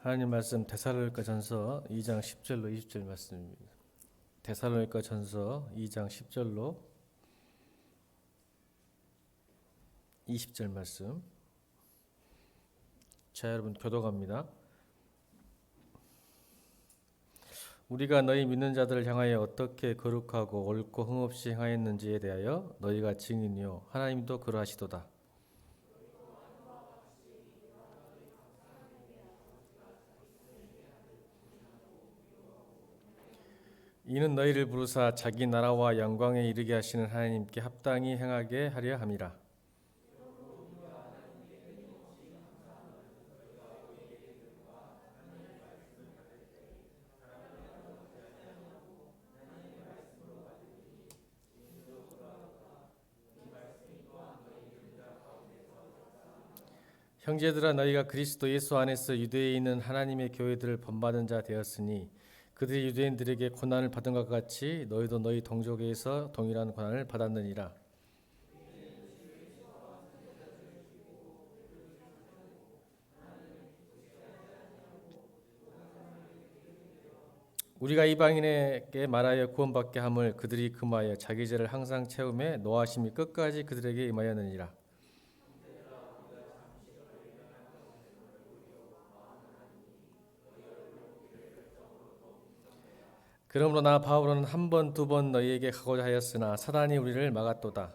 하나님 말씀 데살로니가전서 2장 10절로 20절 말씀입니다. 데살로니가전서 2장 10절로 20절 말씀. 자, 여러분 교독합니다. 우리가 너희 믿는 자들을 향하여 어떻게 거룩하고 옳고 흠없이 행하였는지에 대하여 너희가 증인이요 하나님도 그러하시도다. 이는 너희를 부르사 자기 나라와 영광에 이르게 하시는 하나님께 합당히 행하게 하려 함이라. 형제들아, 너희가 그리스도 예수 안에서 유대에 있는 하나님의 교회들을 본받은 자 되었으니 그들이 유대인들에게 고난을 받은 것 같이 너희도 너희 동족에서 동일한 고난을 받았느니라. 우리가 이방인에게 말하여 구원받게 함을 그들이 금하여 자기 죄를 항상 채우매 노하심이 끝까지 그들에게 임하였느니라. 그러므로 나 바울은 한 번, 두 번 너희에게 가고자 하였으나 사단이 우리를 막았도다.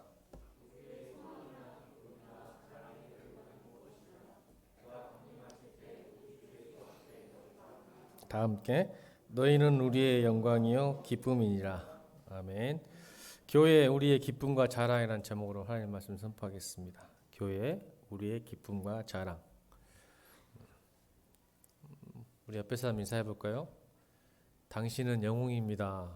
다 함께 너희는 우리의 영광이요 기쁨이니라. 아멘. 교회 우리의 기쁨과 자랑이라는 제목으로 하나님 말씀 선포하겠습니다. 교회 우리의 기쁨과 자랑. 우리 옆에 사람 인사해 볼까요? 당신은 영웅입니다.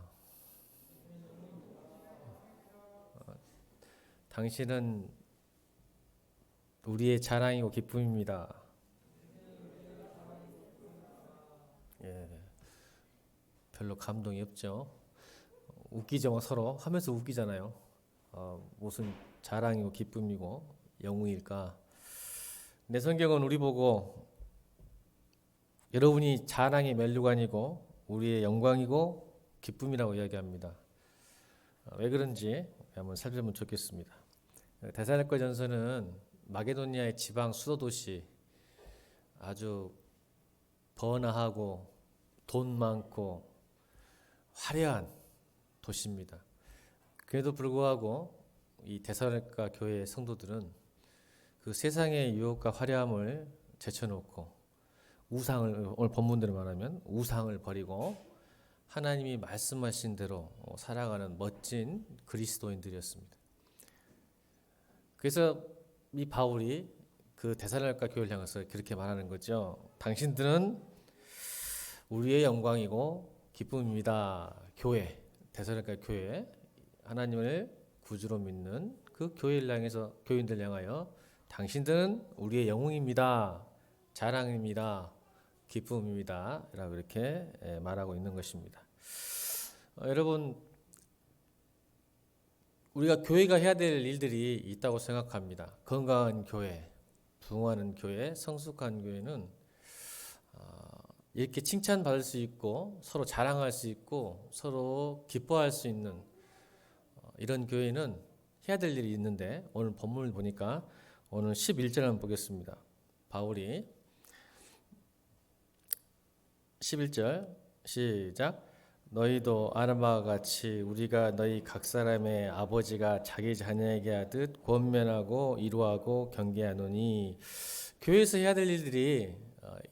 당신은 우리의 자랑이고 기쁨입니다. 예, 별로 감동이 없죠. 웃기죠, 서로 하면서 웃기잖아요. 무슨 자랑이고 기쁨이고 영웅일까? 내 성경은 우리 보고 여러분이 자랑의 면류관이고 우리의 영광이고 기쁨이라고 이야기합니다. 왜 그런지 한번 살펴보면 좋겠습니다. 데살로니가전서는 마게도니아의 지방 수도 도시, 아주 번화하고 돈 많고 화려한 도시입니다. 그래도 불구하고 이 데살로니가 교회의 성도들은 그 세상의 유혹과 화려함을 제쳐놓고 우상을, 오늘 본문대로 말하면 우상을 버리고 하나님이 말씀하신 대로 살아가는 멋진 그리스도인들이었습니다. 그래서 이 바울이 그 데살로니가 교회를 향해서 그렇게 말하는 거죠. 당신들은 우리의 영광이고 기쁨입니다. 교회, 데살로니가 교회, 하나님을 구주로 믿는 그 교회를 향해서 교인들 향하여 당신들은 우리의 영웅입니다. 자랑입니다. 기쁨입니다. 라고 이렇게 말하고 있는 것입니다. 여러분, 우리가 교회가 해야 될 일들이 있다고 생각합니다. 건강한 교회, 부흥하는 교회, 성숙한 교회는 이렇게 칭찬받을 수 있고 서로 자랑할 수 있고 서로 기뻐할 수 있는 이런 교회는 해야 될 일이 있는데 오늘 본문을 보니까 오늘 11절 한번 보겠습니다. 바울이 11절 시작. 너희도 아는 바와 같이 우리가 너희 각 사람의 아버지가 자기 자녀에게 하듯 권면하고 위로하고 경계하노니, 교회에서 해야 될 일들이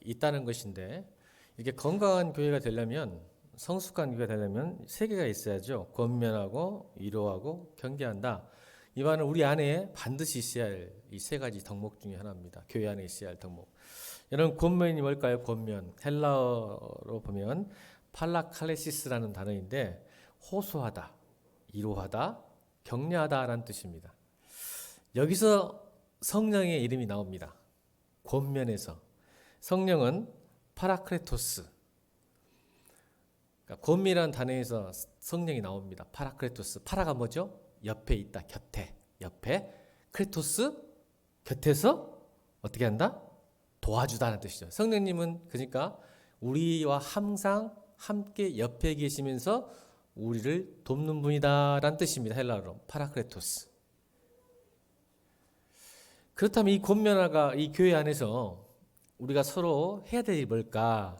있다는 것인데 이렇게 건강한 교회가 되려면, 성숙한 교회가 되려면 세 개가 있어야죠. 권면하고 위로하고 경계한다. 이 말은 우리 안에 반드시 있어야 할 이 세 가지 덕목 중에 하나입니다. 교회 안에 있어야 할 덕목. 여러분, 권면이 뭘까요? 권면, 헬라어로 보면 팔라칼레시스라는 단어인데 호소하다, 위로하다, 격려하다라는 뜻입니다. 여기서 성령의 이름이 나옵니다. 권면에서. 성령은 파라크레토스, 그러니까 권면이라는 단어에서 성령이 나옵니다. 파라크레토스, 파라가 뭐죠? 옆에 있다, 곁에, 옆에. 크레토스, 곁에서 어떻게 한다? 도와주다는 뜻이죠. 성령님은 그러니까 우리와 항상 함께 옆에 계시면서 우리를 돕는 분이다라는 뜻입니다. 헬라어로 파라크레토스. 그렇다면 이 권면화가 이 교회 안에서 우리가 서로 해야 될 일이 뭘까?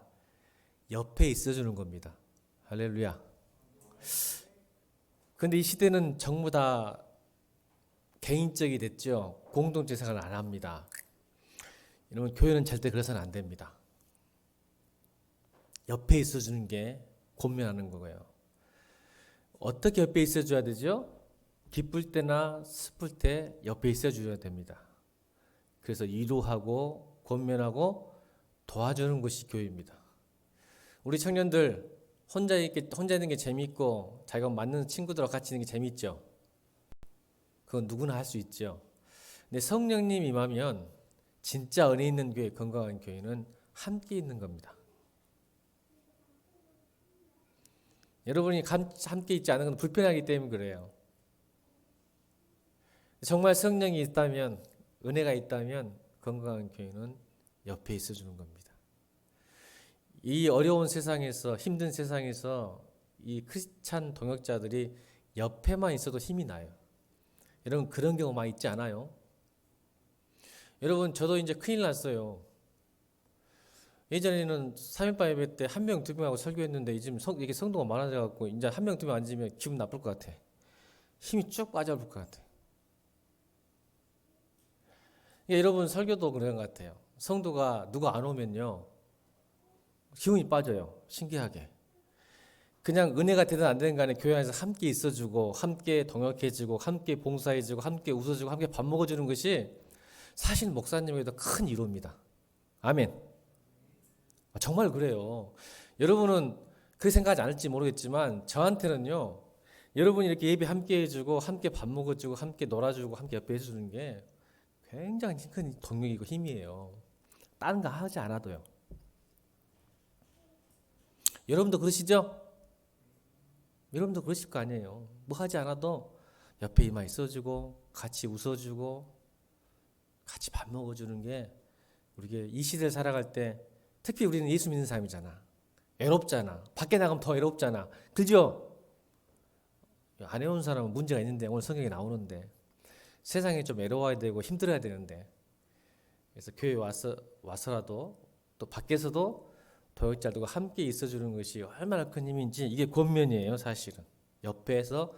옆에 있어주는 겁니다. 할렐루야. 근데 이 시대는 전부 다 개인적이 됐죠. 공동체 생활을 안 합니다. 여러분, 교회는 절대 그래서는 안 됩니다. 옆에 있어주는 게 권면하는 거고요. 어떻게 옆에 있어줘야 되죠? 기쁠 때나 슬플 때 옆에 있어줘야 됩니다. 그래서 위로하고 권면하고 도와주는 것이 교회입니다. 우리 청년들 혼자 있는 게 재미있고 자기가 맞는 친구들하고 같이 있는 게 재미있죠. 그건 누구나 할 수 있죠. 근데 성령님 임하면 진짜 은혜 있는 교회, 건강한 교회는 함께 있는 겁니다. 여러분이 함께 있지 않은 건 불편하기 때문에 그래요. 정말 성령이 있다면, 은혜가 있다면 건강한 교회는 옆에 있어주는 겁니다. 이 어려운 세상에서, 힘든 세상에서 이 크리스찬 동역자들이 옆에만 있어도 힘이 나요. 여러분, 그런 경우 많이 있지 않아요? 여러분, 저도 이제 큰일 났어요. 예전에는 3일반 예배 때 한 명, 두 명하고 설교했는데 요즘 이게 성도가 많아져갖고 이제 한 명, 두 명 앉으면 기분 나쁠 것 같아. 힘이 쭉 빠져볼 것 같아. 여러분, 설교도 그런 것 같아요. 성도가 누가 안 오면요, 기운이 빠져요. 신기하게. 그냥 은혜가 되든 안 되든 간에 교회 안에서 함께 있어주고 함께 동역해주고 함께 봉사해주고 함께 웃어주고 함께 밥 먹어주는 것이 사실 목사님에게도 큰 위로입니다. 아멘. 정말 그래요. 여러분은 그렇게 생각하지 않을지 모르겠지만 저한테는요, 여러분이 이렇게 예배 함께 해주고 함께 밥 먹어주고 함께 놀아주고 함께 옆에 해주는 게 굉장히 큰 동력이고 힘이에요. 다른 거 하지 않아도요. 여러분도 그러시죠? 여러분도 그러실 거 아니에요. 뭐 하지 않아도 옆에 이만 있어주고 같이 웃어주고 같이 밥 먹어주는 게 우리가 이 시대를 살아갈 때, 특히 우리는 예수 믿는 사람이잖아. 외롭잖아. 밖에 나가면 더 외롭잖아. 그죠? 안 해온 사람은 문제가 있는데, 오늘 성경에 나오는데 세상에 좀 외로워야 되고 힘들어야 되는데, 그래서 교회에 와서라도 또 밖에서도 동역자들과 함께 있어주는 것이 얼마나 큰 힘인지, 이게 권면이에요. 사실은 옆에서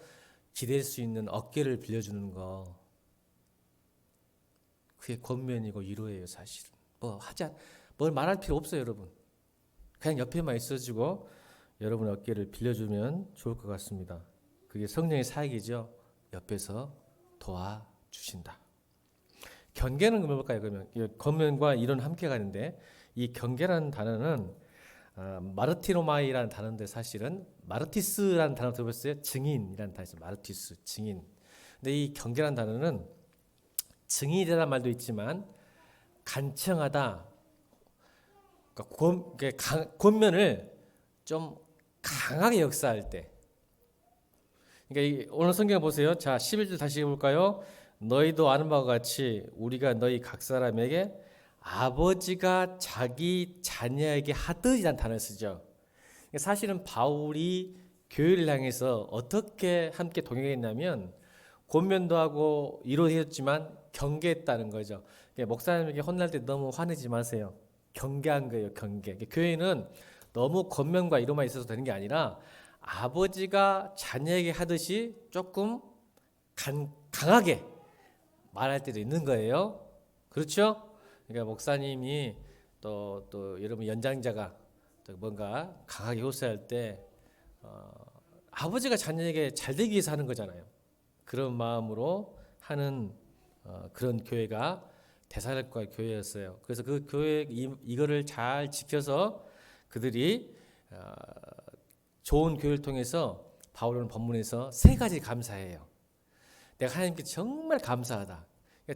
기댈 수 있는 어깨를 빌려주는 거, 그게 권면이고 위로예요. 사실은 뭘 말할 필요 없어요. 여러분, 그냥 옆에만 있어주고 여러분 어깨를 빌려주면 좋을 것 같습니다. 그게 성령의 사역이죠. 옆에서 도와주신다. 경계는 뭘까요? 그러면 권면과 이론 함께 가는데, 이 경계라는 단어는 마르티노마이라는 단어인데, 사실은 마르티스라는 단어 들어봤어요? 증인이라는 단어죠. 마르티스, 증인. 근데 이 경계라는 단어는 증인이라는 말도 있지만 간청하다, 그러니까 권면을 좀 강하게 역사할 때. 그러니까 오늘 성경 보세요. 자, 11절 다시 해볼까요? 너희도 아는 바와 같이 우리가 너희 각 사람에게 아버지가 자기 자녀에게 하듯이라는 단어를 쓰죠. 사실은 바울이 교회를 향해서 어떻게 함께 동행했냐면, 권면도 하고 위로했지만 경계했다는 거죠. 목사님에게 혼날 때 너무 화내지 마세요. 경계한 거예요. 경계. 교회는 너무 권면과 위로만 있어서 되는 게 아니라 아버지가 자녀에게 하듯이 조금 강하게 말할 때도 있는 거예요. 그렇죠? 그러니까 목사님이 또 여러분 연장자가 또 뭔가 강하게 호소할 때 아버지가 자녀에게 잘 되기 위해서 하는 거잖아요. 그런 마음으로 하는 그런 교회가 데살로니가 교회였어요. 그래서 그 교회 이거를 잘 지켜서 그들이 좋은 교회를 통해서 바울은 본문에서 세 가지 감사해요. 내가 하나님께 정말 감사하다.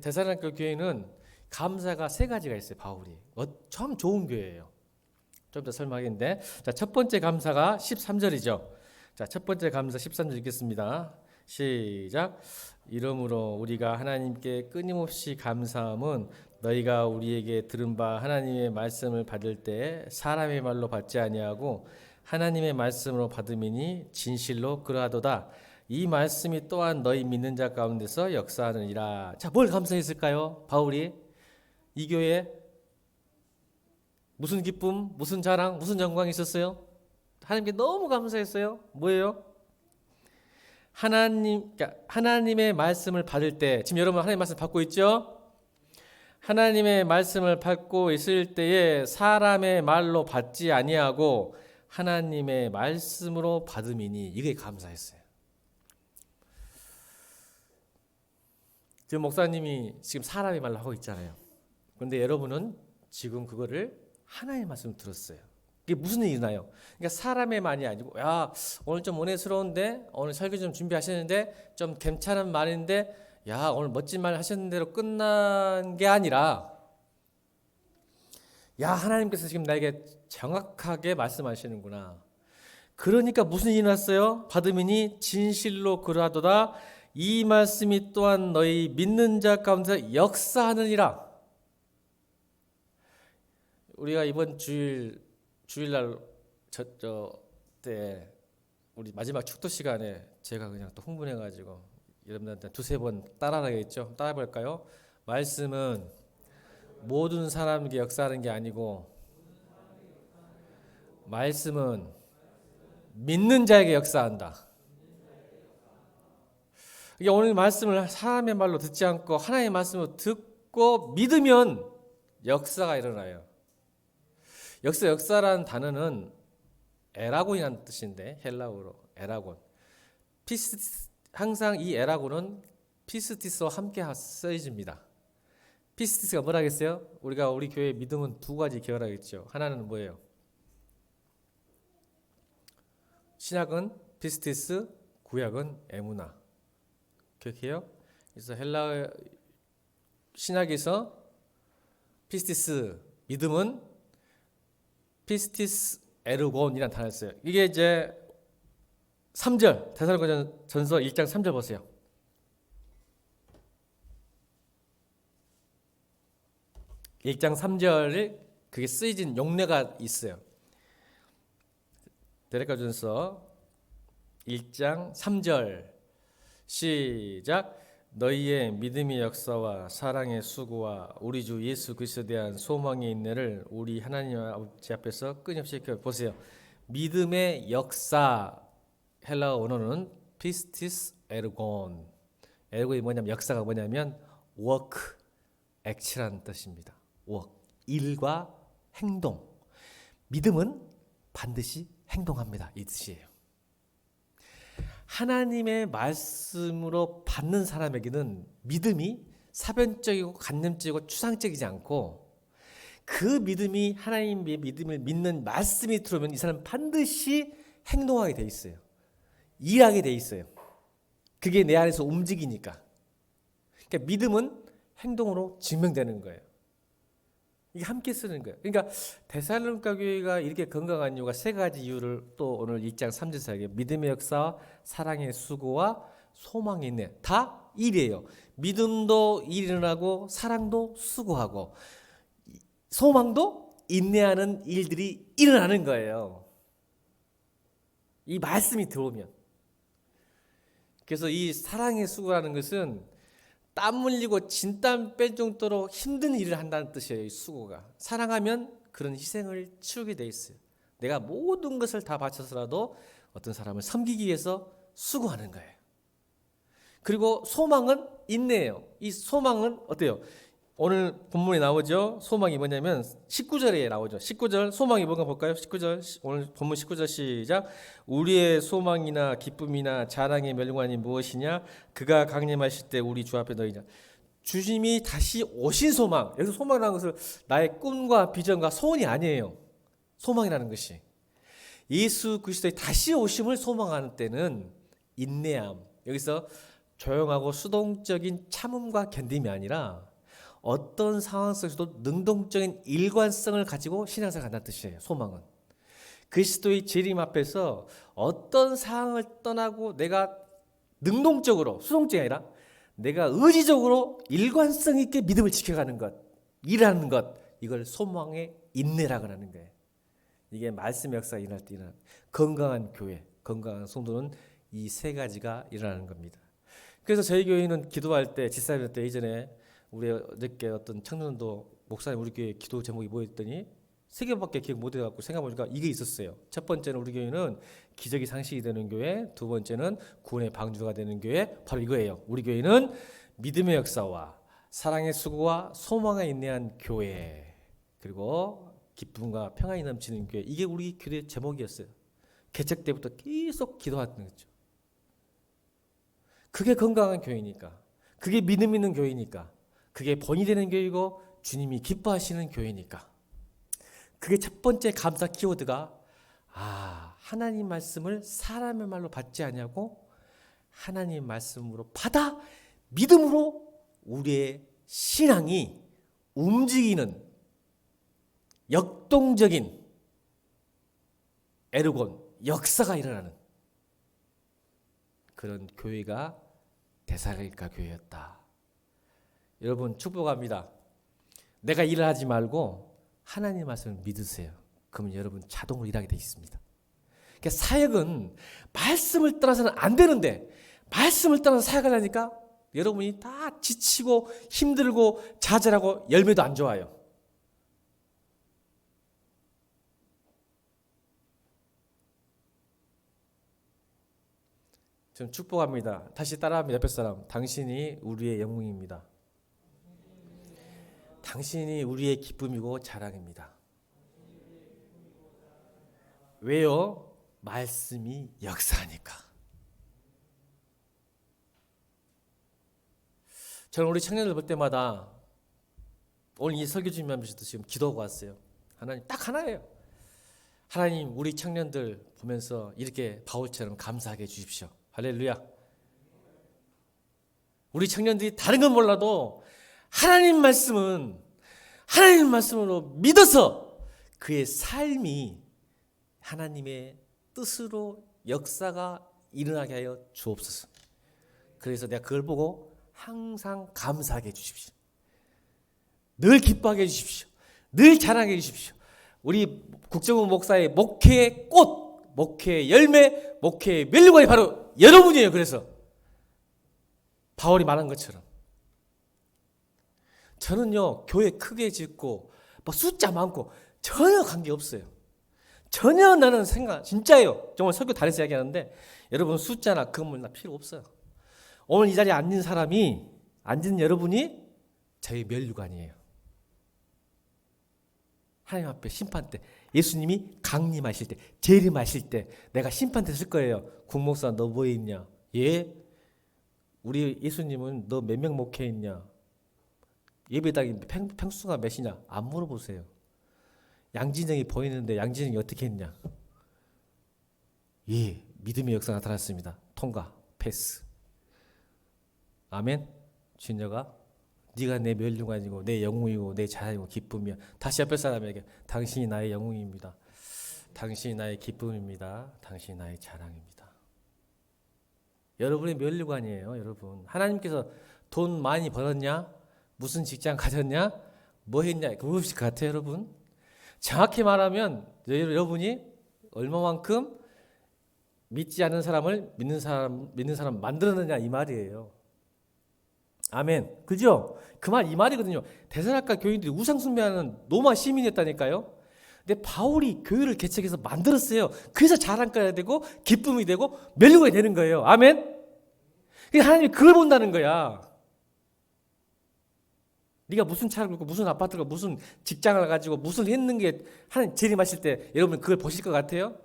데살로니가 교회는 감사가 세 가지가 있어요. 바울이 참 좋은 교회예요. 좀 더 설명하겠는데, 자, 첫 번째 감사가 13절이죠. 자, 첫 번째 감사 13절 읽겠습니다. 시작. 이러므로 우리가 하나님께 끊임없이 감사함은 너희가 우리에게 들은 바 하나님의 말씀을 받을 때 사람의 말로 받지 아니하고 하나님의 말씀으로 받음이니 진실로 그러하도다. 이 말씀이 또한 너희 믿는 자 가운데서 역사하느니라. 자, 뭘 감사했을까요? 바울이 이 교회에 무슨 기쁨, 무슨 자랑, 무슨 영광이 있었어요? 하나님께 너무 감사했어요. 뭐예요? 하나님의 말씀을 받을 때, 지금 여러분 하나님의 말씀 받고 있죠? 하나님의 말씀을 받고 있을 때에 사람의 말로 받지 아니하고 하나님의 말씀으로 받음이니, 이게 감사했어요. 지금 목사님이 지금 사람의 말로 하고 있잖아요. 그런데 여러분은 지금 그거를 하나님의 말씀을 들었어요. 이게 무슨 일이 나요? 그러니까 사람의 말이 아니고, 야, 오늘 좀 은혜스러운데, 오늘 설교 좀 준비하셨는데, 좀 괜찮은 말인데, 야, 오늘 멋진 말 하셨는 대로 끝난 게 아니라, 야, 하나님께서 지금 나에게 정확하게 말씀하시는구나. 그러니까 무슨 일이 났어요? 받음이니 진실로 그러하도다. 이 말씀이 또한 너희 믿는 자 가운데 역사하느니라. 우리가 이번 주일날 때 우리 마지막 축도 시간에 제가 그냥 또 흥분해가지고 여러분들한테 두세 번 따라하겠죠. 따라해볼까요? 말씀은 모든 사람에게 역사하는 게 아니고 말씀은 믿는 자에게 역사한다. 이게 오늘 말씀을 사람의 말로 듣지 않고 하나님의 말씀으로 듣고 믿으면 역사가 일어나요. 역사라는 단어는 에라곤이라는 뜻인데, 헬라어로 에라곤. 항상 이 에라곤은 피스티스와 함께 쓰여집니다. 피스티스가 뭐라겠어요? 우리 교회 믿음은 두 가지 계열하겠죠. 하나는 뭐예요? 신약은 피스티스, 구약은 에무나. 기억해요? 그래서 헬라 신약에서 피스티스, 믿음은 피스티스 에르곤이라는 단어를 써요. 이게 이제 3절, 데살로니가전서 1장 3절 보세요. (1장 3절에) 그게 쓰여진 용례가 있어요. 데살로니가전서 1장 3절 시작. 너희의 믿음의 역사와 사랑의 수고와 우리 주 예수 그리스도에 대한 소망의 인내를 우리 하나님 아버지 앞에서 끊임없이 보세요. 믿음의 역사, 헬라어 언어는 피스티스 에르곤. 에르곤이 뭐냐면, 역사가 뭐냐면 work, act라는 뜻입니다. work, 일과 행동. 믿음은 반드시 행동합니다, 이 뜻이에요. 하나님의 말씀으로 받는 사람에게는 믿음이 사변적이고 관념적이고 추상적이지 않고, 그 믿음이 하나님의 믿음을 믿는 말씀이 들어오면 이 사람은 반드시 행동하게 돼 있어요. 일하게 돼 있어요. 그게 내 안에서 움직이니까. 그러니까 믿음은 행동으로 증명되는 거예요. 이게 함께 쓰는 거예요. 그러니까 데살로니가 교회가 이렇게 건강한 이유가 세 가지 이유를 또 오늘 1장 3절에 믿음의 역사와 사랑의 수고와 소망이 있네. 다 일이에요. 믿음도 일어나고 사랑도 수고하고 소망도 인내하는 일들이 일어나는 거예요. 이 말씀이 들어오면. 그래서 이 사랑의 수고라는 것은 땀 흘리고 진땀 뺄 정도로 힘든 일을 한다는 뜻이에요. 이 수고가. 사랑하면 그런 희생을 치르게 돼 있어요. 내가 모든 것을 다 바쳐서라도 어떤 사람을 섬기기 위해서 수고하는 거예요. 그리고 소망은 인내예요. 이 소망은 어때요? 오늘 본문에 나오죠. 소망이 뭐냐면 19절에 나오죠. 19절 소망이 뭔가 볼까요? 19절 오늘 본문 19절 시작. 우리의 소망이나 기쁨이나 자랑의 멸관이 무엇이냐? 그가 강림하실 때 우리 주 앞에 너희냐. 주님이 다시 오신 소망. 여기서 소망이라는 것을 나의 꿈과 비전과 소원이 아니에요. 소망이라는 것이 예수 그리스도의 다시 오심을 소망하는 때는 인내함. 여기서 조용하고 수동적인 참음과 견딤이 아니라 어떤 상황 속에서도 능동적인 일관성을 가지고 신앙생활을 한다는 뜻이에요. 소망은 그리스도의 재림 앞에서 어떤 상황을 떠나고 내가 능동적으로, 수동적이 아니라 내가 의지적으로 일관성 있게 믿음을 지켜가는 것. 일하는 것, 이걸 소망의 인내라고 하는 거예요. 이게 말씀의 역사가 일어날 때 일어나는 건강한 교회, 건강한 성도는 이 세 가지가 일어나는 겁니다. 그래서 저희 교회는 기도할 때, 집사님 때 예전에 우리 어저께 어떤 청년도 목사님 우리 교회 기도 제목이 뭐였더니 세 개밖에 기억 못 해갖고 생각해보니까 이게 있었어요. 첫 번째는 우리 교회는 기적이 상식이 되는 교회, 두 번째는 구원의 방주가 되는 교회, 바로 이거예요. 우리 교회는 믿음의 역사와 사랑의 수고와 소망에 인내한 교회, 그리고 기쁨과 평안이 넘치는 교회, 이게 우리 교회 제목이었어요. 개척 때부터 계속 기도했던 거죠. 그게 건강한 교회니까, 그게 믿음 있는 교회니까, 그게 본이 되는 교회이고 주님이 기뻐하시는 교회니까. 그게 첫 번째 감사 키워드가 하나님 말씀을 사람의 말로 받지 않냐고 하나님 말씀으로 받아 믿음으로 우리의 신앙이 움직이는 역동적인 에르곤 역사가 일어나는 그런 교회가 데살로니가 교회였다. 여러분 축복합니다. 내가 일을 하지 말고 하나님 말씀을 믿으세요. 그러면 여러분 자동으로 일하게 되어 있습니다. 그러니까 사역은 말씀을 떠나서는 안 되는데 말씀을 떠나서 사역을 하니까 여러분이 다 지치고 힘들고 좌절하고 열매도 안 좋아요. 저는 축복합니다. 다시 따라합니다. 옆에 사람, 당신이 우리의 영웅입니다. 당신이 우리의 기쁨이고 자랑입니다. 왜요? 말씀이 역사하니까. 저는 우리 청년들 볼 때마다 오늘 이 설교 준비하면서도 지금 기도하고 왔어요. 하나님 딱 하나예요. 하나님 우리 청년들 보면서 이렇게 바울처럼 감사하게 해주십시오. 할렐루야. 우리 청년들이 다른 건 몰라도 하나님 말씀은 하나님 말씀으로 믿어서 그의 삶이 하나님의 뜻으로 역사가 일어나게 하여 주옵소서. 그래서 내가 그걸 보고 항상 감사하게 해주십시오. 늘 기뻐하게 해주십시오. 늘 자랑하게 해주십시오. 우리 국정원 목사의 목회의 꽃, 목회의 열매, 목회의 멸류관이 바로 여러분이에요. 그래서 바울이 말한 것처럼 저는요 교회 크게 짓고 뭐 숫자 많고 전혀 관계없어요. 전혀 나는 생각 진짜예요. 정말 설교 다해서 이야기하는데 여러분 숫자나 건물 나 필요 없어요. 오늘 이 자리에 앉은 사람이 앉은 여러분이 저희 멸류관이에요. 하나님 앞에 심판 때 예수님이 강림하실 때 재림하실 때 내가 심판 때 쓸 거예요. 국목사 너 뭐에 있냐? 예? 우리 예수님은 너 몇 명 목회했냐? 예배당이 평수가 몇이냐? 안 물어보세요. 양진영이 보이는데 양진영이 어떻게 했냐? 예, 믿음의 역사가 나타났습니다. 통과, 패스. 아멘. 주녀가 네가 내 멸류관이고 내 영웅이고 내 자랑이고 기쁨이야. 다시 옆에 사람에게 당신이 나의 영웅입니다. 당신이 나의 기쁨입니다. 당신이 나의 자랑입니다. 여러분의 멸류관이에요. 여러분 하나님께서 돈 많이 벌었냐? 무슨 직장 가졌냐? 뭐 했냐? 그것이 같아요. 여러분 정확히 말하면 여러분이 얼마만큼 믿지 않는 사람을 믿는 사람 만들었느냐 이 말이에요. 아멘. 그죠? 그 말 이 말이거든요. 데살로니가 교인들이 우상 숭배하는 로마 시민이었다니까요. 근데 바울이 교회를 개척해서 만들었어요. 그래서 자랑거리가 되고 기쁨이 되고 멸류관이 되는 거예요. 아멘. 하나님이 그걸 본다는 거야. 네가 무슨 차를 긁고 무슨 아파트가 무슨 직장을 가지고 무슨 했는 게 하나님 재림하실 때 여러분 그걸 보실 것 같아요?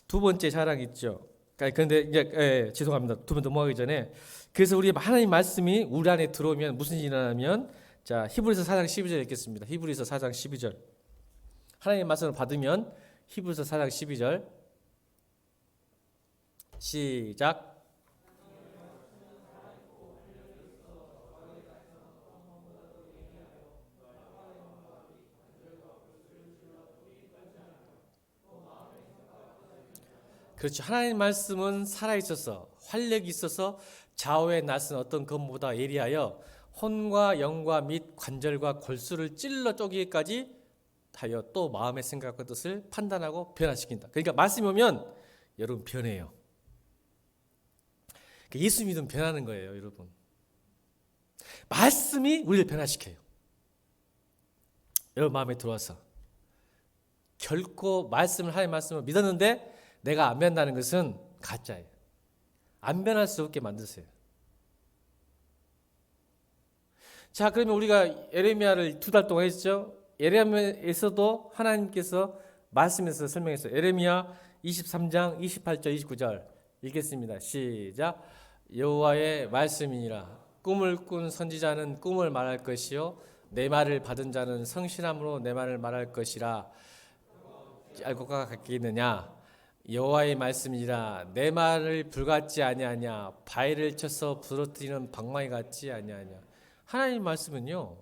두 번째 자랑 있죠. 그런데 이제 죄송합니다. 두 번 넘어가기 전에 그래서 우리 하나님 말씀이 우리 안에 들어오면 무슨 일이 일어나면 자 히브리서 4장 12절 읽겠습니다. 히브리서 4장 12절 하나님 말씀을 받으면 히브리서 4장 12절 시작. 그렇죠. 하나님 말씀은 살아있어서 활력이 있어서 좌우에 나선 어떤 검보다 예리하여 혼과 영과 및 관절과 골수를 찔러 쪼개기까지 하여 또 마음의 생각과 뜻을 판단하고 변화시킨다. 그러니까 말씀이 오면 여러분 변해요. 예수 믿으면 변하는 거예요, 여러분. 말씀이 우리를 변화시켜요. 여러분 마음에 들어와서 결코 하나님의 말씀을 믿었는데 내가 안 변한다는 것은 가짜예요. 안 변할 수 없게 만드세요. 자, 그러면 우리가 예레미야를 2달 동안 했죠. 예레미야에서도 하나님께서 말씀에서 설명했어요. 예레미야 23장 28절 29절 읽겠습니다. 시작. 여호와의 말씀이니라. 꿈을 꾼 선지자는 꿈을 말할 것이요 내 말을 받은 자는 성실함으로 내 말을 말할 것이라. 알고가 같겠느냐. 여호와의 말씀이니라. 내 말을 불같지 아니하냐. 바위를 쳐서 부러뜨리는 방망이 같지 아니하냐. 하나님 말씀은요,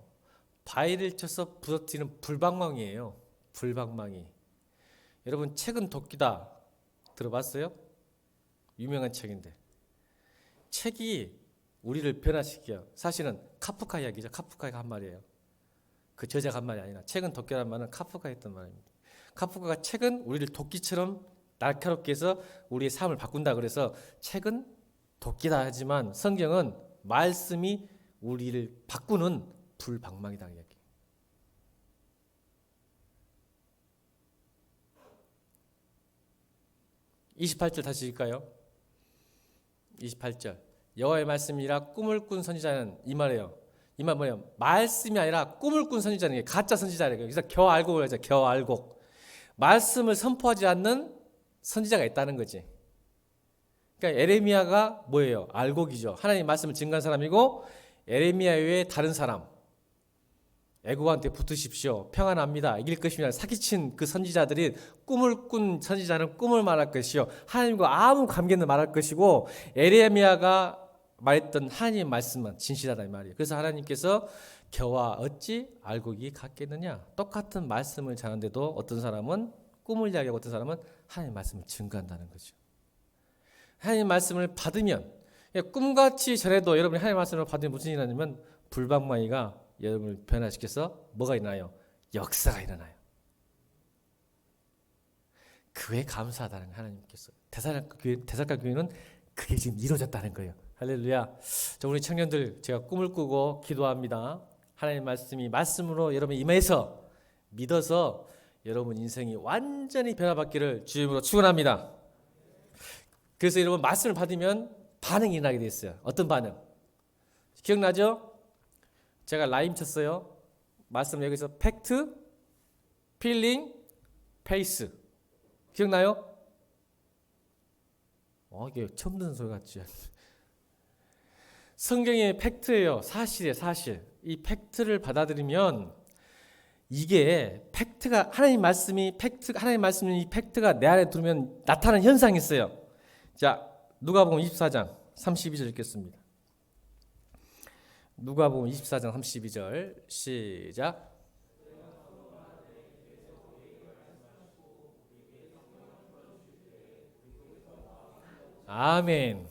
바위를 쳐서 부러뜨리는 불방망이에요. 불방망이. 여러분 책은 도끼다 들어봤어요? 유명한 책인데 책이 우리를 변화시켜요. 사실은 카프카 이야기죠. 카프카가 한 말이에요. 그 저자가 한 말이 아니라 책은 도끼라는 말은 카프카가 했던 말입니다. 카프카가 책은 우리를 도끼처럼 날카롭게 해서 우리의 삶을 바꾼다 그래서 책은 도끼다 하지만 성경은 말씀이 우리를 바꾸는 불방망이다 이야기. (28절) 다시 읽을까요? 28절. 여호와의 말씀이라 꿈을 꾼 선지자는 이 말이에요. 이 말 뭐예요? 말씀이 아니라 꿈을 꾼 선지자는 가짜 선지자래요. 그래서 겨알곡을 하죠. 겨알곡. 말씀을 선포하지 않는 선지자가 있다는 거지. 그러니까 예레미야가 뭐예요? 알곡이죠. 하나님 말씀을 증거한 사람이고 예레미야 외에 다른 사람 애국한테 붙으십시오. 평안합니다. 이길 것입니다. 사기친 그 선지자들이 꿈을 꾼 선지자는 꿈을 말할 것이요 하나님과 아무 관계는 말할 것이고 예레미야가 말했던 하나님의 말씀만 진실하다 이 말이에요. 그래서 하나님께서 겨와 어찌 알곡이 같겠느냐. 똑같은 말씀을 전하는데도 어떤 사람은 꿈을 이야기하고 어떤 사람은 하나님의 말씀을 증거한다는 거죠. 하나님의 말씀을 받으면 꿈같이 전해도 여러분이 하나님의 말씀을 받으면 무슨 일이 일어나냐면 불방망이가 여러분을 변화시켜서 뭐가 일어나요? 역사가 일어나요. 그에 감사하다는 하나님께서 대살가 교회는 그게 지금 이루어졌다는 거예요. 할렐루야. 자, 우리 청년들 제가 꿈을 꾸고 기도합니다. 하나님의 말씀이 말씀으로 여러분 임해서 믿어서 여러분 인생이 완전히 변화받기를 주님으로 축원합니다. 그래서 여러분 말씀을 받으면 반응이 일어나게 돼 있어요. 어떤 반응? 기억나죠? 제가 라임 쳤어요. 말씀 여기서 팩트, 필링, 페이스. 기억나요? 이게 처음 듣는 소리 같지? 성경의 팩트예요. 사실이에요. 사실. 이 팩트를 받아들이면 이게 팩트가 하나님 말씀이 이 팩트가 내 안에 들으면 나타나는 현상이 있어요. 자, 누가복음 24장 32절 읽겠습니다. 누가복음 24장 32절 시작. 아멘.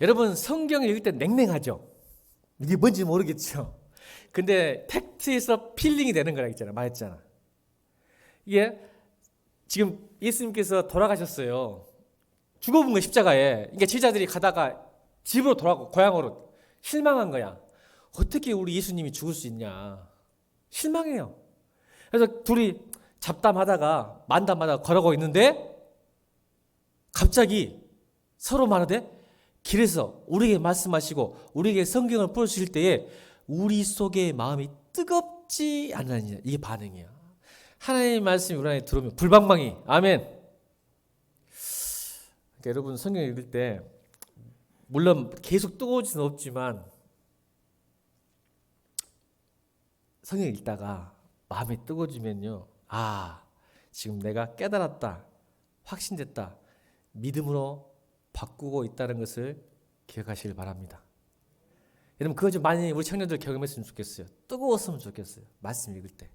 여러분 성경을 읽을 때 냉랭하죠. 이게 뭔지 모르겠죠. 근데 팩트에서 필링이 되는 거라 했잖아. 말했잖아. 이게 지금 예수님께서 돌아가셨어요. 죽어본 거예요. 십자가에. 그러니까 제자들이 가다가 집으로 돌아가고 고향으로 실망한 거야. 어떻게 우리 예수님이 죽을 수 있냐. 실망해요. 그래서 둘이 잡담하다가 만담하다가 걸어가고 있는데 갑자기 서로 말하되 길에서 우리에게 말씀하시고 우리에게 성경을 풀어주실 때에 우리 속의 마음이 뜨겁지 않느냐. 이게 반응이야. 하나님의 말씀이 우리 안에 들어오면 불방망이. 아멘. 그러니까 여러분 성경 읽을 때 물론 계속 뜨거울 수는 없지만 성경 읽다가 마음이 뜨거워지면요. 지금 내가 깨달았다. 확신됐다. 믿음으로 바꾸고 있다는 것을 기억하시길 바랍니다. 여러분 그거 좀 많이 우리 청년들 경험했으면 좋겠어요. 뜨거웠으면 좋겠어요. 말씀 읽을 때.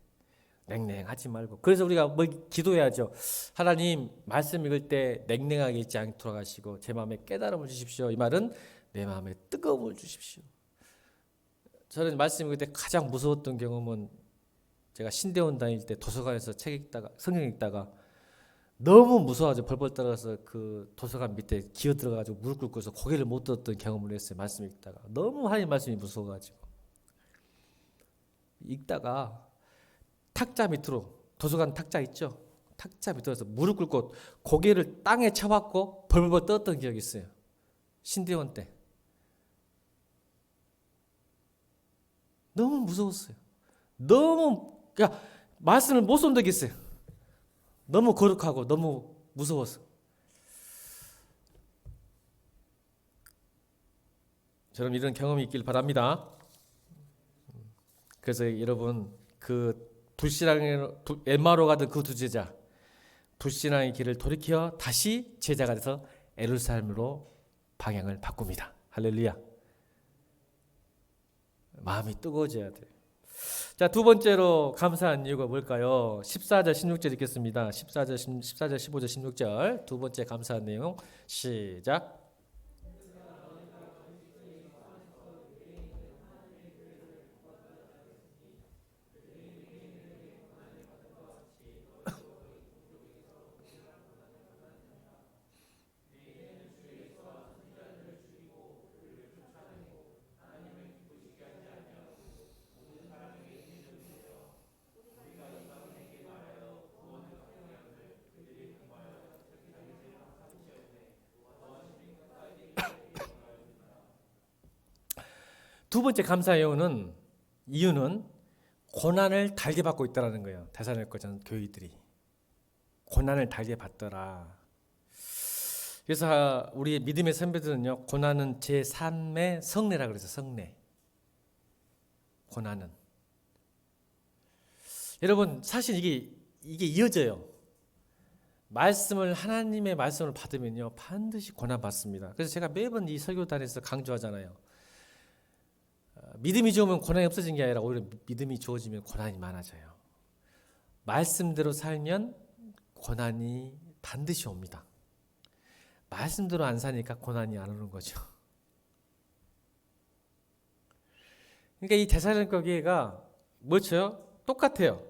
냉랭하지 말고. 그래서 우리가 뭐 기도해야죠. 하나님 말씀 읽을 때 냉랭하게 있지 않도록 하시고 제 마음에 깨달음을 주십시오. 이 말은 내 마음에 뜨거움을 주십시오. 저는 말씀 읽을 때 가장 무서웠던 경험은 제가 신대원 다닐 때 도서관에서 책 읽다가 성경 읽다가 너무 무서워가지고 벌벌 떨어서 그 도서관 밑에 기어 들어가가지고 무릎 꿇고서 고개를 못 들었던 경험을 했어요. 말씀 읽다가 너무 하나님 말씀이 무서워가지고 읽다가 탁자 밑으로 도서관 탁자 있죠? 탁자 밑으로서 무릎 꿇고 고개를 땅에 쳐박고 벌벌 떨었던 기억이 있어요. 신대원 때 너무 무서웠어요. 너무 그러니까 말씀을 못 손대겠어요. 너무 거룩하고 너무 무서워서. 저는 이런 경험이 있길 바랍니다. 그래서 여러분 그 엠마오로 가던 그 두 제자 불신앙의 길을 돌이켜 다시 제자가 돼서 예루살렘으로 방향을 바꿉니다. 할렐루야. 마음이 뜨거워져야 돼요. 자, 두 번째로 감사한 이유가 뭘까요? 14절 16절 읽겠습니다. 14절 15절 16절 두 번째 감사한 내용 시작. 두 번째 감사의 이유는 고난을 달게 받고 있다는 거예요. 데살로니가 교회들이 고난을 달게 받더라. 그래서 우리 믿음의 선배들은요, 고난은 제 삶의 성례라 그래서 성례. 고난은 여러분 사실 이게 이어져요. 하나님의 말씀을 받으면요 반드시 고난 받습니다. 그래서 제가 매번 이 설교단에서 강조하잖아요. 믿음이 좋으면 고난이 없어진 게 아니라 오히려 믿음이 좋아지면 고난이 많아져요. 말씀대로 살면 고난이 반드시 옵니다. 말씀대로 안 사니까 고난이 안 오는 거죠. 그러니까 이 데살로니가 교회가 뭐죠? 똑같아요.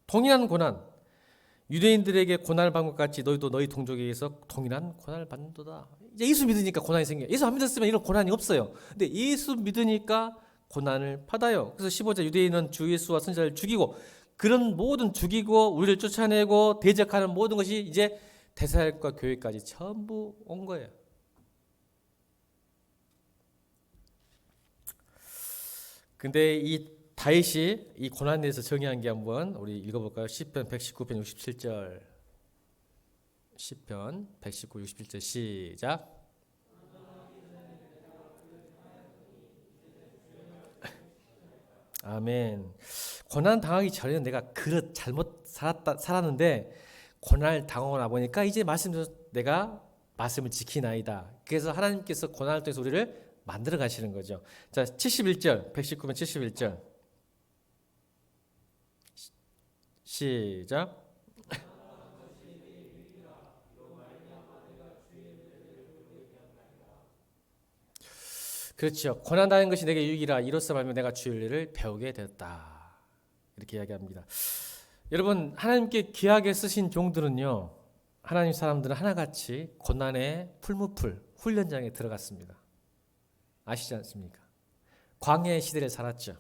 동일한 고난. 유대인들에게 고난을 받은 것 같이 너희도 너희 동족에게서 동일한 고난을 받는도다. 이제 예수 믿으니까 고난이 생겨요. 예수 안 믿었으면 이런 고난이 없어요. 근데 예수 믿으니까 고난을 받아요. 그래서 15절 유대인은 주 예수와 선지자를 죽이고 그런 모든 죽이고 우리를 쫓아내고 대적하는 모든 것이 이제 데살로니가 교회까지 전부 온 거예요. 근데 이 다윗이 이 고난에 대해서 정의한 게 한번 우리 읽어볼까요? 시편 119편 67절 시편 119, 67절 시작. 아멘. 고난 당하기 전에는 내가 잘못 살았는데 고난을 당하고 나보니까 이제 말씀대로 내가 말씀을 지키나이다. 그래서 하나님께서 고난을 통해서 우리를 만들어 가시는 거죠. 자, 71절 119편 71절 시작. 그렇죠. 고난당하는 것이 내게 유익이라 이로써 말하면 내가 주의 일을 배우게 되었다. 이렇게 이야기합니다. 여러분 하나님께 귀하게 쓰신 종들은요. 하나님 사람들은 하나같이 고난의 풀무풀 훈련장에 들어갔습니다. 아시지 않습니까? 광야의 시대를 살았죠.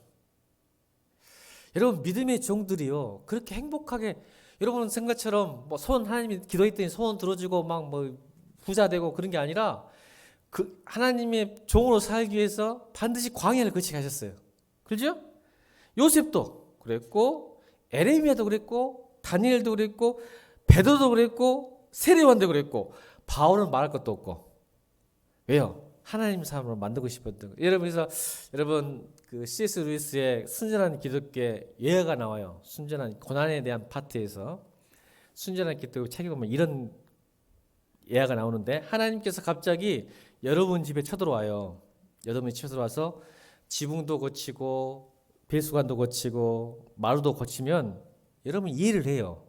여러분 믿음의 종들이요. 그렇게 행복하게 여러분 생각처럼 뭐 소원 하나님이 기도했더니 소원 들어주고 막 뭐 부자 되고 그런 게 아니라 그 하나님의 종으로 살기 위해서 반드시 광야를 거치게 하셨어요. 그렇죠? 요셉도 그랬고 에레미야도 그랬고 다니엘도 그랬고 베드로도 그랬고 세례요한도 그랬고 바울은 말할 것도 없고. 왜요? 하나님 사람으로 만들고 싶었던 거예요. 여러분 그 C.S. 루이스의 순전한 기독교의 예화가 나와요. 순전한 고난에 대한 파트에서 순전한 기독교 책에 보면 이런 예화가 나오는데 하나님께서 갑자기 여러분 집에 쳐들어와요. 여러분이 쳐들어와서 지붕도 고치고 배수관도 고치고 마루도 고치면 여러분 이해를 해요.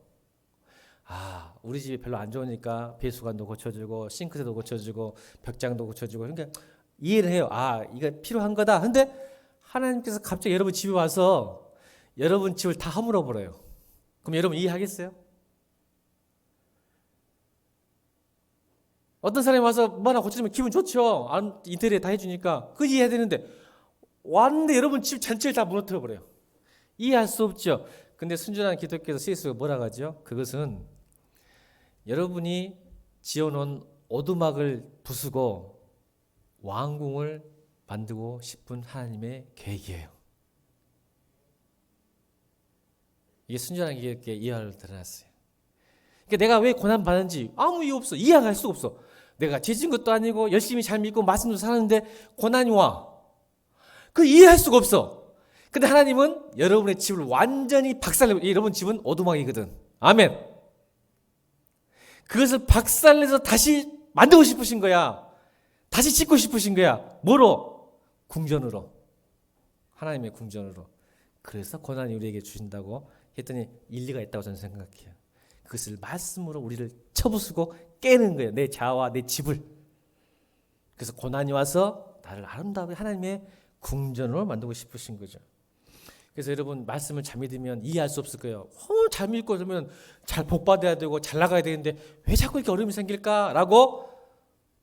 아, 우리 집이 별로 안 좋으니까 배수관도 고쳐주고 싱크대도 고쳐주고 벽장도 고쳐주고, 그러니까 이해를 해요. 아, 이거 필요한 거다. 근데 하나님께서 갑자기 여러분 집에 와서 여러분 집을 다 허물어 버려요. 그럼 여러분 이해하겠어요? 어떤 사람이 와서 뭐 하나 고쳐주면 기분 좋죠. 인테리어 다 해주니까. 그 이해해야 되는데 왔는데 여러분 집 전체를 다 무너뜨려 버려요. 이해할 수 없죠. 근데 순전한 기독교에서 CS가 뭐라고 하죠? 그것은 여러분이 지어놓은 오두막을 부수고 왕궁을 만들고 싶은 하나님의 계획이에요. 이게 순전한 기독교의 이해를 드러났어요. 그러니까 내가 왜 고난 받는지 아무 이유 없어. 이해할 수가 없어. 내가 죄진 것도 아니고 열심히 잘 믿고 말씀도 사는데 고난이 와. 그 이해할 수가 없어. 근데 하나님은 여러분의 집을 완전히 박살내고, 여러분 집은 오두막이거든. 아멘. 그것을 박살내서 다시 만들고 싶으신 거야. 다시 짓고 싶으신 거야. 뭐로? 궁전으로. 하나님의 궁전으로. 그래서 고난이 우리에게 주신다고 했더니 일리가 있다고 저는 생각해요. 그것을 말씀으로 우리를 쳐부수고 깨는 거예요. 내 자아와 내 집을. 그래서 고난이 와서 나를 아름다운 하나님의 궁전으로 만들고 싶으신 거죠. 그래서 여러분 말씀을 잘 믿으면 이해할 수 없을 거예요. 잘 믿고 그러면 잘 복받아야 되고 잘 나가야 되는데 왜 자꾸 이렇게 어려움이 생길까라고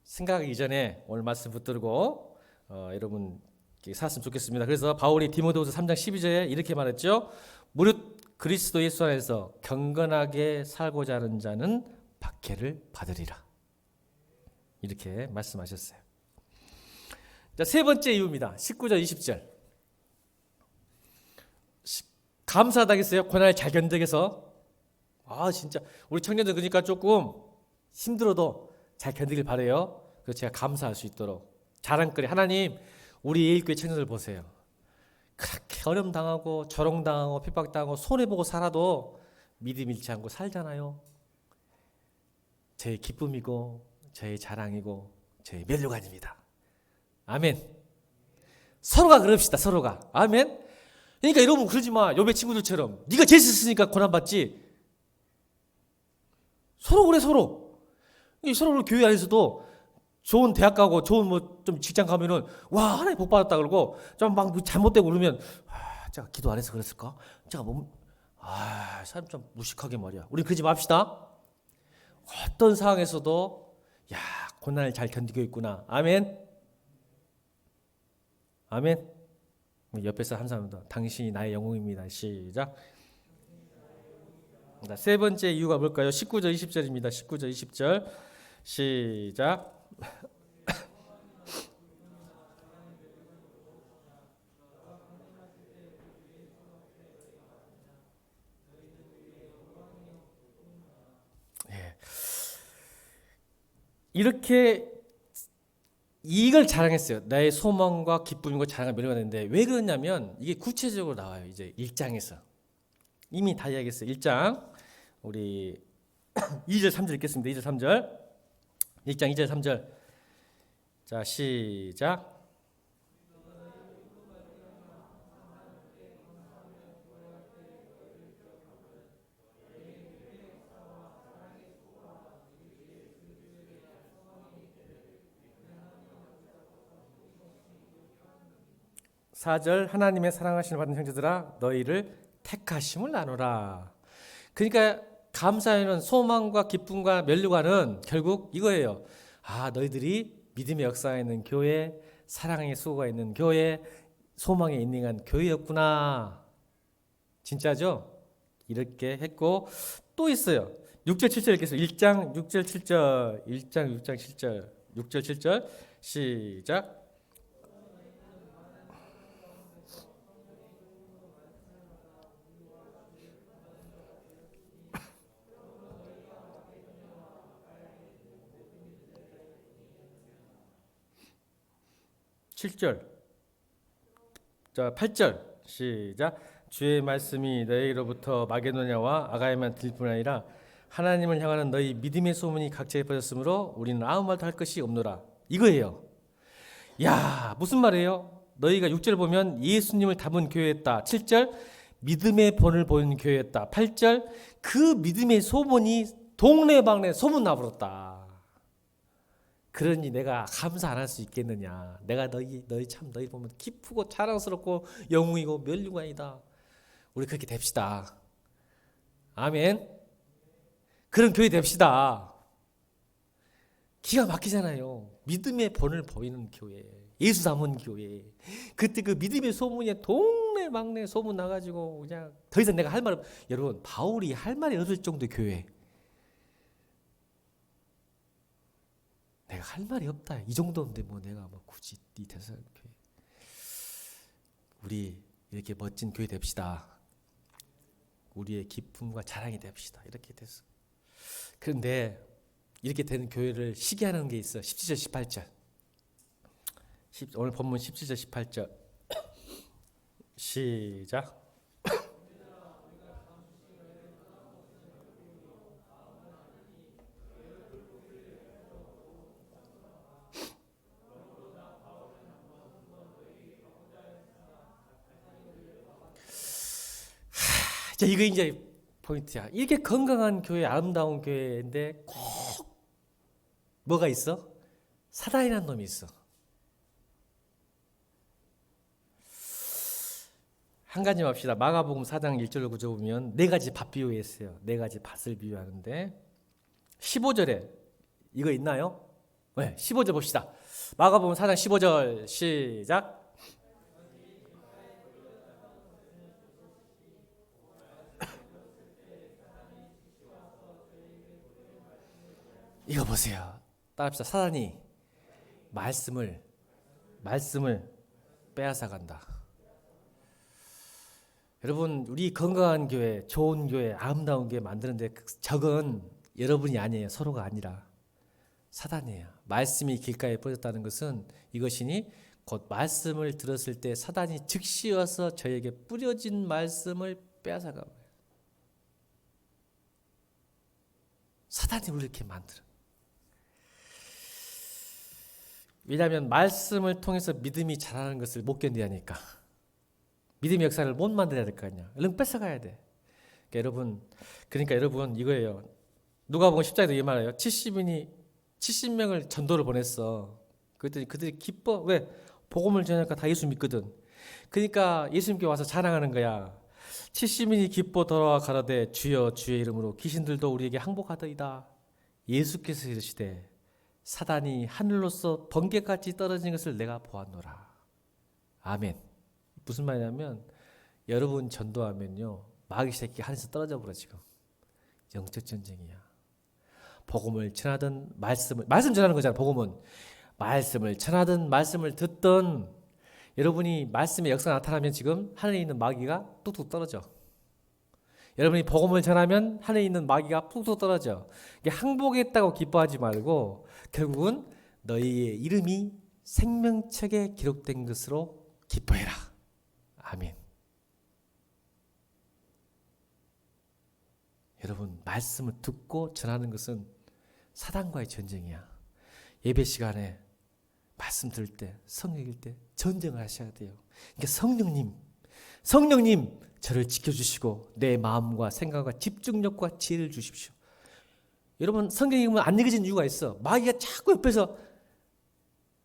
생각하기 이전에 오늘 말씀 붙들고 여러분 살았으면 좋겠습니다. 그래서 바울이 디모데후서 3장 12절에 이렇게 말했죠. 무릇 그리스도 예수 안에서 경건하게 살고자 하는 자는 박해를 받으리라. 이렇게 말씀하셨어요. 자, 세 번째 이유입니다. 19절 20절. 감사하다겠어요. 고난을 잘 견디게서. 아, 진짜 우리 청년들 그러니까 조금 힘들어도 잘 견디길 바래요. 그래서 제가 감사할 수 있도록 자랑거리. 하나님, 우리 예일교회 청년들 보세요. 그렇게 어려움 당하고 조롱 당하고 핍박 당하고 손해 보고 살아도 믿음 잃지 않고 살잖아요. 제 기쁨이고 제 자랑이고 제 면류관입니다. 아멘. 서로가 그럽시다. 서로가. 아멘. 그러니까 여러분 그러지 마. 요배 친구들처럼 네가 죄수 있으니까 고난 받지. 서로 그래 서로. 서로 교회 안에서도 좋은 대학 가고 좋은 뭐 좀 직장 가면은 와 하나님 복 받았다 그러고 좀 막 잘못되고 그러면 제가 기도 안 해서 그랬을까? 제가 사람 좀 무식하게 말이야. 우리 그러지 맙시다. 어떤 상황에서도 야 고난을 잘 견디고 있구나. 아멘. 아멘. 옆에서 한 사람 더. 당신이 나의 영웅입니다. 시작. 세 번째 이유가 뭘까요? 19절 20절입니다. 19절 20절 시작. 이렇게 이걸 자랑했어요. 나의 소망과 기쁨과 자랑을 멸류관했는데 왜 그러냐면 이게 구체적으로 나와요. 이제 1장에서 이미 다 이야기했어요. 1장 우리 2절 3절 읽겠습니다. 2절 3절 1장 2절 3절 자 시작. 사절 하나님의 사랑하심을 받은 형제들아 너희를 택하심을 나누라. 그러니까 감사에는 소망과 기쁨과 면류관은 결국 이거예요. 아 너희들이 믿음의 역사에 있는 교회, 사랑의 수고가 있는 교회, 소망에 있는 교회였구나. 진짜죠? 이렇게 했고 또 있어요. 6절 7절 읽겠습니다. 1장 6절 7절 1장 6장 7절 6절 7절 시작. 7절. 자, 8절. 시작. 주의 말씀이 너희로부터 마게도냐와 아가야만 들릴 뿐 아니라 하나님을 향하는 너희 믿음의 소문이 각처에 퍼졌으므로 우리는 아무 말도 할 것이 없노라. 이거예요. 야, 무슨 말이에요? 너희가 6절 보면 예수님을 담은 교회였다. 7절 믿음의 본을 보이는 교회였다. 8절, 그 믿음의 소문이 동네방네 소문나버렸다. 그러니 내가 감사 안 할 수 있겠느냐. 내가 너희 보면 기쁘고 자랑스럽고 영웅이고 멸류관이다. 우리 그렇게 됩시다. 아멘. 그런 교회 됩시다. 기가 막히잖아요. 믿음의 본을 보이는 교회, 예수 담은 교회. 그때 그 믿음의 소문이 동네방네 소문 나가지고 그냥 더 이상 내가 할 말 여러분, 바울이 할 말이 없을 정도의 교회. 내가 할 말이 없다. 이 정도인데 뭐 내가 뭐 굳이 이 대사교회. 우리 이렇게 멋진 교회 됩시다. 우리의 기쁨과 자랑이 됩시다. 이렇게 됐어. 그런데 이렇게 되는 교회를 시기하는 게 있어. 17절 18절. 오늘 본문 17절 18절. 시작. 자, 이거 이제 포인트야. 이렇게 건강한 교회, 아름다운 교회인데 꼭 뭐가 있어? 사단이라는 놈이 있어. 한 가지 봅시다. 마가복음 4장 1절로 9절 보면 네 가지 밭 비유했어요. 네 가지 밭을 비유하는데 15절에 이거 있나요? 네, 15절 봅시다. 마가복음 4장 15절 시작. 이거 보세요. 따라합시다. 사단이 말씀을 빼앗아 간다. 여러분, 우리 건강한 교회, 좋은 교회, 아름다운 교회 만드는데 적은 여러분이 아니에요. 서로가 아니라 사단이에요. 말씀이 길가에 뿌려졌다는 것은 이것이니 곧 말씀을 들었을 때 사단이 즉시 와서 저에게 뿌려진 말씀을 빼앗아 가요. 사단이 우리를 이렇게 만들어. 왜냐하면 말씀을 통해서 믿음이 자라는 것을 못 견디하니까. 믿음의 역사를 못 만들어야 될 거 아니야. 얼른 뺏어가야 돼. 그러니까 여러분 이거예요. 누가복음 10장에도 이 말해요. 70명을 전도를 보냈어. 그들이 기뻐. 왜? 복음을 전하니까 다 예수 믿거든. 그러니까 예수님께 와서 자랑하는 거야. 70인이 기뻐 돌아와 가라되 주여 주의 이름으로 귀신들도 우리에게 항복하더이다. 예수께서 이르시되 사단이 하늘로서 번개같이 떨어진 것을 내가 보았노라. 아멘. 무슨 말이냐면 여러분 전도하면요 마귀 새끼 하늘에서 떨어져 버려. 지금 영적 전쟁이야. 복음을 전하든 말씀 전하는 거잖아. 복음은 말씀을 전하든 말씀을 듣든 여러분이 말씀의 역사가 나타나면 지금 하늘에 있는 마귀가 뚝뚝 떨어져. 여러분이 복음을 전하면 하늘에 있는 마귀가 뚝뚝 떨어져. 이게 항복했다고 기뻐하지 말고 결국은 너희의 이름이 생명책에 기록된 것으로 기뻐해라. 아멘. 여러분 말씀을 듣고 전하는 것은 사단과의 전쟁이야. 예배 시간에 말씀 들을 때, 성경 읽을 때 전쟁을 하셔야 돼요. 그러니까 성령님 저를 지켜주시고 내 마음과 생각과 집중력과 지혜를 주십시오. 여러분 성경 읽으면 안 읽어지는 이유가 있어. 마귀가 자꾸 옆에서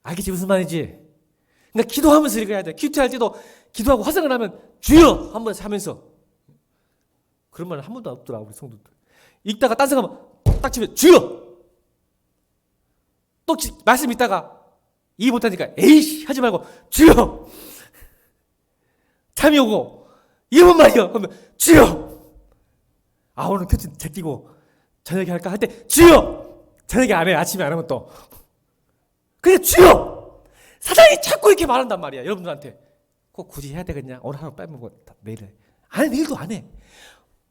알겠지 무슨 말인지. 그러니까 기도하면서 읽어야 돼. 기도할 때도 기도하고 화상을 하면 주여 한번 하면서. 그런 말은 한 번도 없더라 우리 성도들. 읽다가 딴 생각하면 딱 치면 주여. 또 말씀 읽다가 이해 못하니까 에이씨 하지 말고 주여. 잠이 오고 이런 말이요. 그러면 주여. 아 오늘 켜진 제끼고 저녁에 할까 할 때 주여. 저녁에 안 해. 아침에 안 하면 또 그냥 주여. 사단이 자꾸 이렇게 말한단 말이야. 여러분들한테 꼭 굳이 해야 되겠냐. 오늘 하루 빼면 뭐 매일 해. 안 해. 내일도 안 해.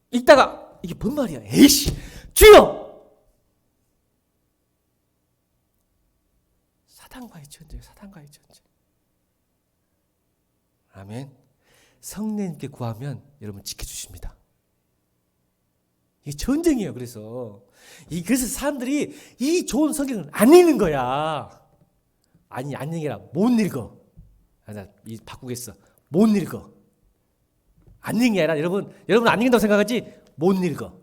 읽다가 이게 뭔 말이야. 에이씨 주여. 사단과의 전쟁. 아멘. 성령님께 구하면 여러분 지켜주십니다. 이게 전쟁이에요. 그래서 사람들이 이 좋은 성경을 안 읽는 거야. 아니 안 읽으라 못 읽어. 나 바꾸겠어. 못 읽어. 안 읽는 게 아니라 여러분 안 읽는다고 생각하지 못 읽어.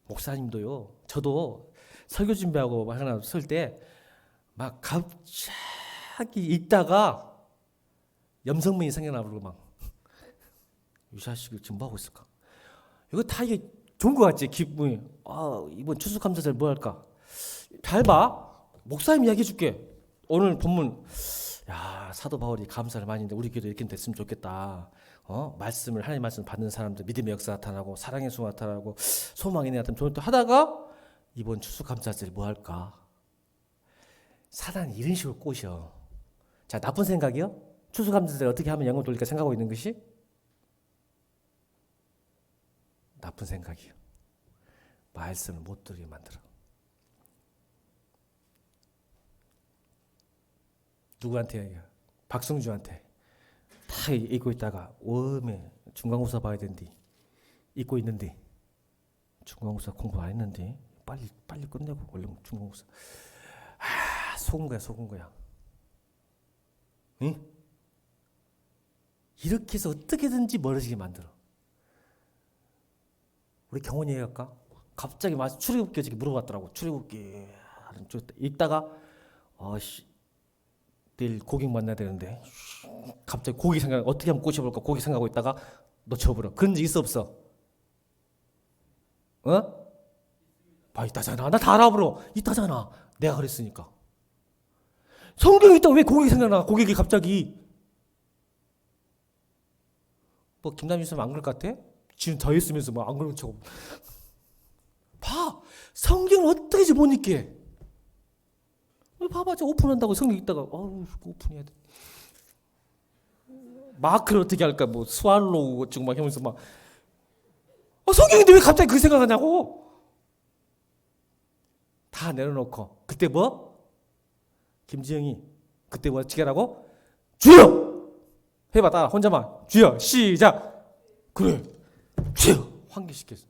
목사님도요. 저도 설교 준비하고 하나 쓸 때 막 갑자기 읽다가 염성문이 생겨나고 막 이 자식을 지금 뭐 하고 있을까? 이거 다 이게 좋은 것 같지? 기분이. 이번 추수감사절 뭐 할까? 잘 봐. 목사님 이야기해 줄게. 오늘 본문. 야, 사도 바울이 감사를 많이 했는데 우리 교회도 이렇게 됐으면 좋겠다. 하나님 말씀 받는 사람들 믿음의 역사 나타나고 사랑의 수 나타나고 소망이 나타나면 좋을 때 하다가 이번 추수감사절 뭐 할까? 사단이 이런 식으로 꼬셔. 자, 나쁜 생각이요? 추수감사절 어떻게 하면 영광 돌릴까 생각하고 있는 것이 나쁜 생각이요. 말씀을 못 들게 만들어. 누구한테? 박성주한테. 다 읽고 있다가 오음에 중간고사 봐야 된디. 읽고 있는데 중간고사 공부 안 했는데 빨리 끝내고 얼른 중간고사. 속은 거야. 응? 이렇게 해서 어떻게든지 멀어지게 만들어. 우리 경원이 얘기할까? 갑자기 출애굽기 물어봤더라고. 출애굽기 읽다가 내일 고객 만나야 되는데 갑자기 고객 생각 어떻게 하면 꼬셔볼까 고객 생각하고 있다가 놓쳐버려. 그런 적 있어 없어? 있다잖아. 나 다 알아버려. 있다잖아. 내가 그랬으니까. 성경이 있다고 왜 고객이 생각나? 고객이 갑자기 김남희 선생님 안 그럴 것 같아? 지금 더 있으면서 안 그런 척. 봐. 성경을 어떻게 못 읽게. 봐봐. 오픈한다고 성경 읽다가 오픈해야 돼. 마크를 어떻게 할까? 스왈로우 지금 막 하면서 성경인데 왜 갑자기 그 생각하냐고. 다 내려놓고 그때 김지영이 그때 어떻게 하라고? 주여! 해봐. 따라 혼자만. 주여. 시작. 그래. 주여. 환기시켰어.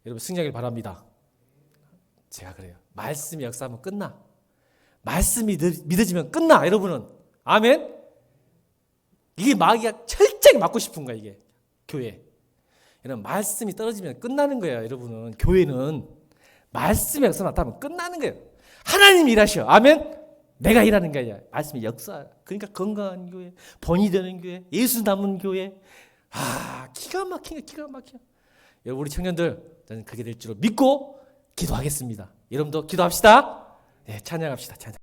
여러분 승리하길 바랍니다. 제가 그래요. 말씀이 역사하면 끝나. 말씀이 믿어지면 끝나. 여러분은. 아멘. 이게 마귀가 철저히 막고 싶은 거야. 이게 교회. 여러분 말씀이 떨어지면 끝나는 거예요. 여러분은. 교회는 말씀이 역사 나타나면 끝나는 거예요. 하나님이 일하셔. 아멘. 내가 일하는 게 아니라 말씀이 역사. 그러니까 건강한 교회, 본이 되는 교회, 예수 남은 교회. 기가 막혀. 여러분 우리 청년들 저는 그게 될 줄로 믿고 기도하겠습니다. 여러분도 기도합시다. 네, 찬양합시다. 찬양.